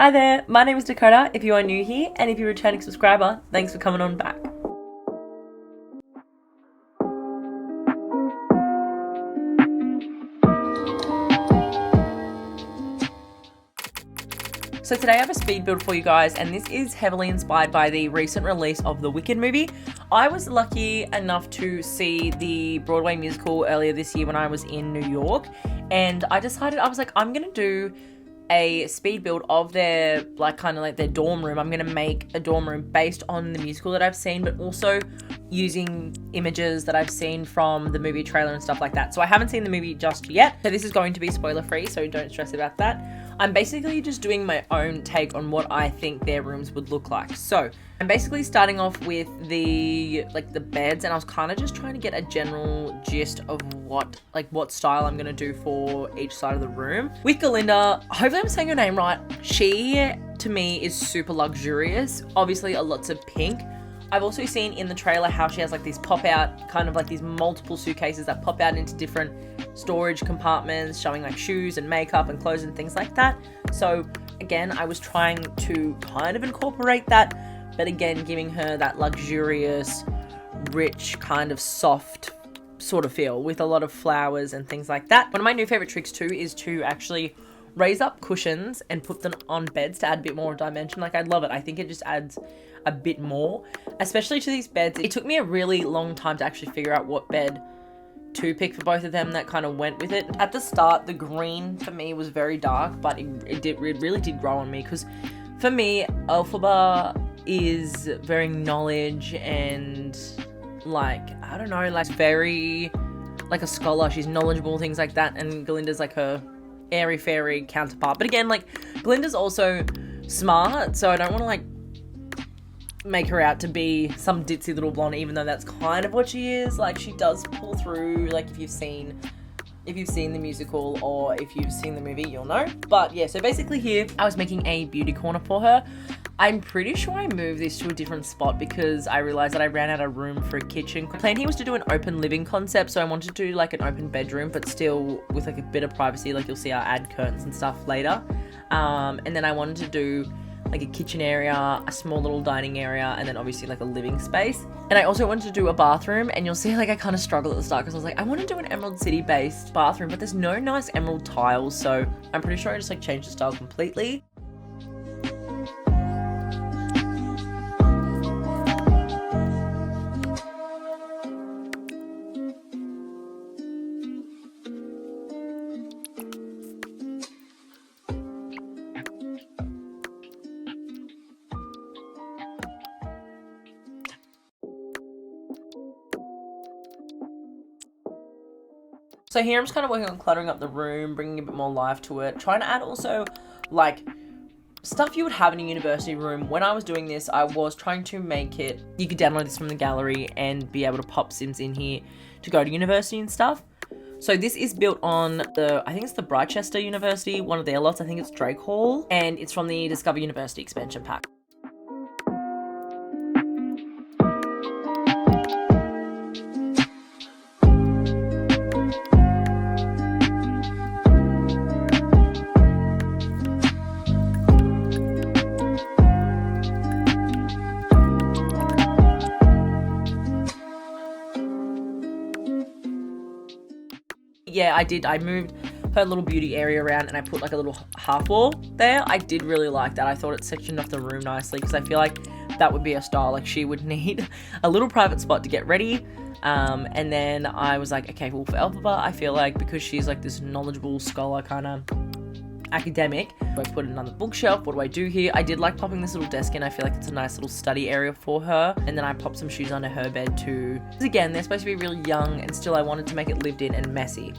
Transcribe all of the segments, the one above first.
Hi there, my name is Dakota if you are new here, and if you're a returning subscriber, thanks for coming on back. So today I have a speed build for you guys, and this is heavily inspired by the recent release of the Wicked movie. I was lucky enough to see the Broadway musical earlier this year when I was in New York, and I decided, I was like, I'm gonna do a speed build of their their dorm room. I'm gonna make a dorm room based on the musical that I've seen, but also using images that I've seen from the movie trailer and stuff like that. So I haven't seen the movie just yet, so this is going to be spoiler free, so don't stress about that. I'm basically just doing my own take on what I think their rooms would look like. So I'm basically starting off with the beds, and I was kind of just trying to get a general gist of what style I'm gonna do for each side of the room. With Glinda, hopefully I'm saying her name right. She, to me, is super luxurious. Obviously, lots of pink. I've also seen in the trailer how she has like these pop out, kind of like these multiple suitcases that pop out into different storage compartments, showing like shoes and makeup and clothes and things like that. So again, I was trying to kind of incorporate that, but again, giving her that luxurious, rich, kind of soft sort of feel with a lot of flowers and things like that. One of my new favorite tricks too is to actually raise up cushions and put them on beds to add a bit more dimension. Like, I love it. I think it just adds a bit more, especially to these beds. It took me a really long time to actually figure out what bed to pick for both of them that kind of went with it. At the start, the green for me was very dark, but it really did grow on me, because for me, Elphaba is very knowledge and very like a scholar. She's knowledgeable, things like that, and Glinda's like her airy fairy counterpart. But again, like, Glinda's also smart, so I don't want to make her out to be some ditzy little blonde, even though that's kind of what she is. Like, she does pull through, like, if you've seen the musical or if you've seen the movie, you'll know. But yeah, so basically here I was making a beauty corner for her. I'm pretty sure I moved this to a different spot because I realized that I ran out of room for a kitchen. The plan here was to do an open living concept, so I wanted to do like an open bedroom, but still with like a bit of privacy. Like, you'll see I'll add curtains and stuff later. And then I wanted to do like a kitchen area, a small little dining area, and then obviously like a living space. And I also wanted to do a bathroom, and you'll see like I kind of struggle at the start because I was like, I want to do an Emerald City based bathroom, but there's no nice emerald tiles, so I'm pretty sure I just like changed the style completely. So here I'm just kind of working on cluttering up the room, bringing a bit more life to it, trying to add also like stuff you would have in a university room. When I was doing this, I was trying to make it, you could download this from the gallery and be able to pop Sims in here to go to university and stuff. So this is built on I think it's the Brightchester University, one of their lots. I think it's Drake Hall, and it's from the Discover University expansion pack. Yeah, I did. I moved her little beauty area around, and I put like a little half wall there. I did really like that. I thought it sectioned off the room nicely, because I feel like that would be a style like she would need a little private spot to get ready. And then I was like, okay, well, for Elphaba, I feel like because she's like this knowledgeable scholar kind of academic, I put another bookshelf. What do I do here? I did like popping this little desk in. I feel like it's a nice little study area for her. And then I popped some shoes under her bed too. Because again, they're supposed to be really young, and still I wanted to make it lived in and messy.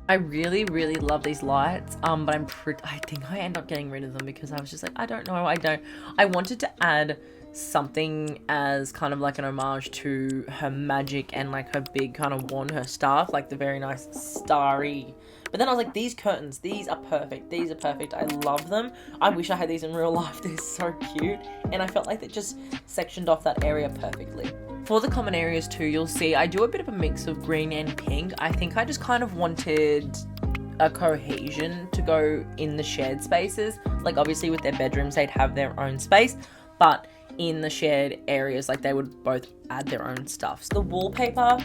I really, really love these lights, but I think I end up getting rid of them because I was just like, I don't know, I wanted to add something as kind of like an homage to her magic and like her big kind of wand, her staff, like the very nice starry. But then I was like, these curtains, these are perfect. These are perfect. I love them. I wish I had these in real life. They're so cute. And I felt like they just sectioned off that area perfectly. For the common areas too, you'll see I do a bit of a mix of green and pink. I think I just kind of wanted a cohesion to go in the shared spaces. Like obviously with their bedrooms, they'd have their own space, but in the shared areas, like they would both add their own stuff. So the wallpaper,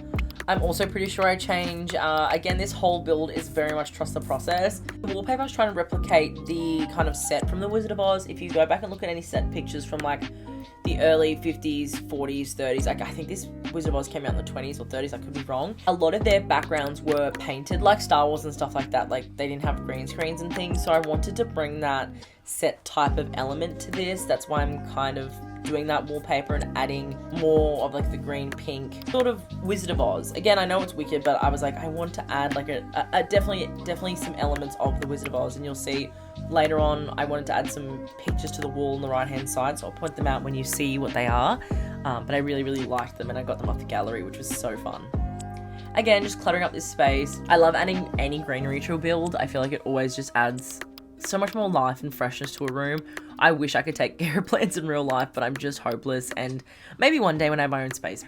I'm also pretty sure I change. Again, this whole build is very much trust the process. The wallpaper is trying to replicate the kind of set from the Wizard of Oz. If you go back and look at any set pictures from like the early 50s, 40s, 30s, like I think this Wizard of Oz came out in the 20s or 30s, I could be wrong. A lot of their backgrounds were painted like Star Wars and stuff like that. Like they didn't have green screens and things. So I wanted to bring that set type of element to this. That's why I'm kind of doing that wallpaper and adding more of like the green pink sort of Wizard of Oz. Again, I know it's wicked, but I was like, I want to add like a definitely some elements of the Wizard of Oz, and you'll see later on I wanted to add some pictures to the wall on the right hand side, so I'll point them out when you see what they are. But I really liked them, and I got them off the gallery, which was so fun. Again, just cluttering up this space. I love adding any greenery to a build. I feel like it always just adds so much more life and freshness to a room. I wish I could take care of plants in real life, but I'm just hopeless, and maybe one day when I have my own space.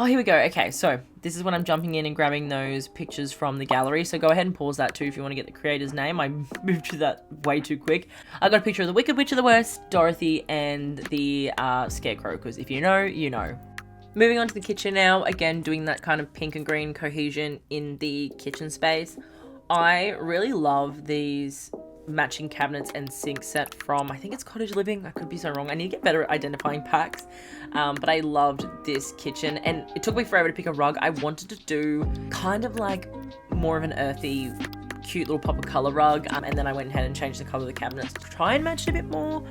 Oh, here we go. Okay, so this is when I'm jumping in and grabbing those pictures from the gallery. So go ahead and pause that too if you want to get the creator's name. I moved to that way too quick. I got a picture of the Wicked Witch of the West, Dorothy, and the Scarecrow, because if you know, you know. Moving on to the kitchen now, again, doing that kind of pink and green cohesion in the kitchen space. I really love these matching cabinets and sink set from, I think it's Cottage Living. I could be so wrong. I need to get better at identifying packs. But I loved this kitchen, and it took me forever to pick a rug. I wanted to do kind of like more of an earthy, cute little pop of color rug. And then I went ahead and changed the color of the cabinets to try and match it a bit more.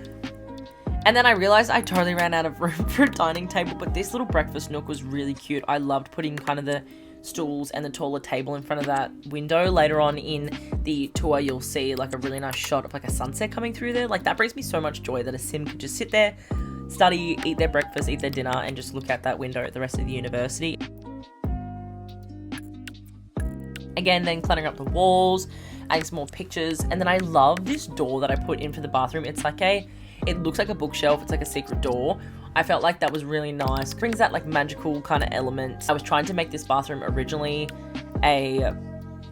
And then I realized I totally ran out of room for a dining table, but this little breakfast nook was really cute. I loved putting kind of the stools and the taller table in front of that window. Later on in the tour, you'll see like a really nice shot of like a sunset coming through there. Like that brings me so much joy that a sim could just sit there, study, eat their breakfast, eat their dinner, and just look out that window at the rest of the university. Again, then cluttering up the walls, adding some more pictures. And then I love this door that I put in for the bathroom. It looks like a bookshelf. It's like a secret door. I felt like that was really nice. It brings that like magical kind of element. I was trying to make this bathroom originally a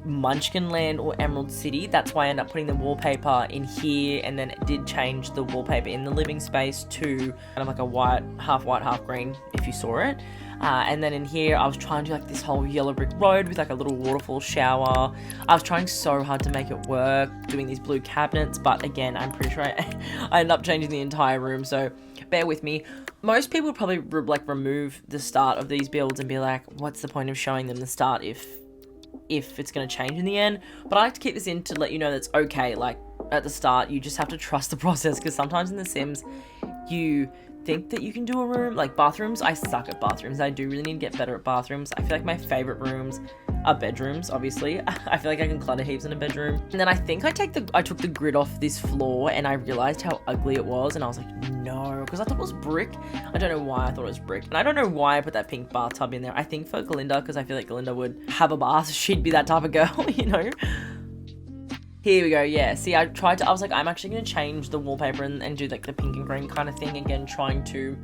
Munchkin Land or Emerald City. That's why I ended up putting the wallpaper in here, and then it did change the wallpaper in the living space to kind of like a white, half green, if you saw it. And then in here, I was trying to do like this whole yellow brick road with like a little waterfall shower. I was trying so hard to make it work, doing these blue cabinets, but again, I'm pretty sure I ended up changing the entire room, so bear with me. Most people would probably like remove the start of these builds and be like, what's the point of showing them the start if it's going to change in the end? But I like to keep this in to let you know that's okay. Like at the start, you just have to trust the process, because sometimes in The Sims, you think that you can do a room. Like bathrooms, I suck at bathrooms. I do really need to get better at bathrooms. I feel like my favorite rooms are bedrooms, obviously. I feel like I can clutter heaps in a bedroom. And then I think I took the grid off this floor, and I realized how ugly it was, and I was like, no, because I thought it was brick. I don't know why I thought it was brick. And I don't know why I put that pink bathtub in there. I think for Glinda, because I feel like Glinda would have a bath. She'd be that type of girl, you know? Here we go, yeah. See, I was like, I'm actually going to change the wallpaper and do like the pink and green kind of thing. Again, trying to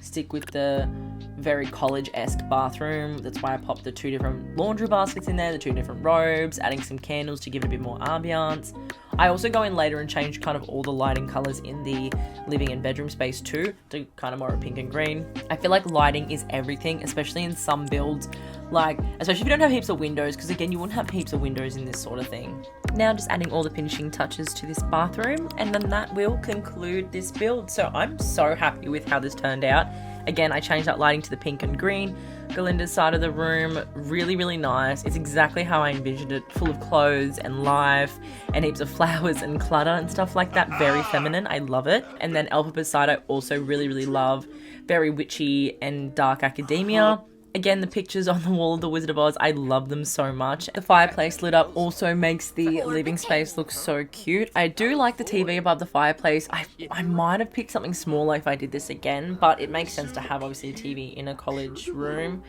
stick with the very college-esque bathroom. That's why I popped the 2 different laundry baskets in there, the 2 different robes, adding some candles to give it a bit more ambiance. I also go in later and change kind of all the lighting colors in the living and bedroom space too, to kind of more pink and green. I feel like lighting is everything, especially in some builds, like, especially if you don't have heaps of windows, because again, you wouldn't have heaps of windows in this sort of thing. Now just adding all the finishing touches to this bathroom, and then that will conclude this build. So I'm so happy with how this turned out. Again, I changed that lighting to the pink and green. Glinda's side of the room, really nice. It's exactly how I envisioned it, full of clothes and life and heaps of flowers and clutter and stuff like that. Very feminine, I love it. And then Elphaba's side I also really love. Very witchy and dark academia. Again, the pictures on the wall of the Wizard of Oz, I love them so much. The fireplace lit up also makes the living space look so cute. I do like the TV above the fireplace. I might have picked something smaller if I did this again, but it makes sense to have obviously a TV in a college room.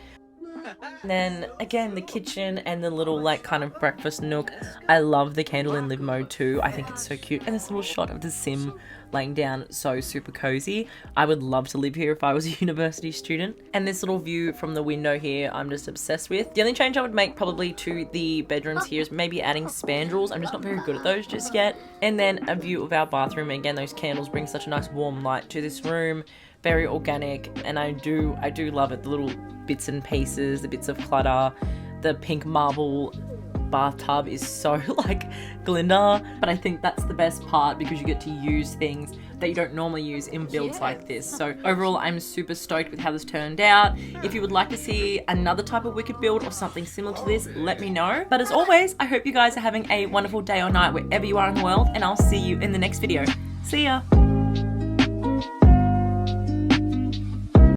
And then again, the kitchen and the little like kind of breakfast nook. I love the candle in live mode too. I think it's so cute. And this little shot of the sim laying down, so super cozy. I would love to live here if I was a university student. And this little view from the window here, I'm just obsessed with. The only change I would make probably to the bedrooms here is maybe adding spandrels. I'm just not very good at those just yet. And then a view of our bathroom. Again, those candles bring such a nice warm light to this room. Very organic, and I do love it. The little bits and pieces, the bits of clutter, the pink marble bathtub is so like Glinda, but I think that's the best part because you get to use things that you don't normally use in builds like this. So overall, I'm super stoked with how this turned out. If you would like to see another type of Wicked build or something similar to this, let me know. But as always, I hope you guys are having a wonderful day or night wherever you are in the world, and I'll see you in the next video. See ya!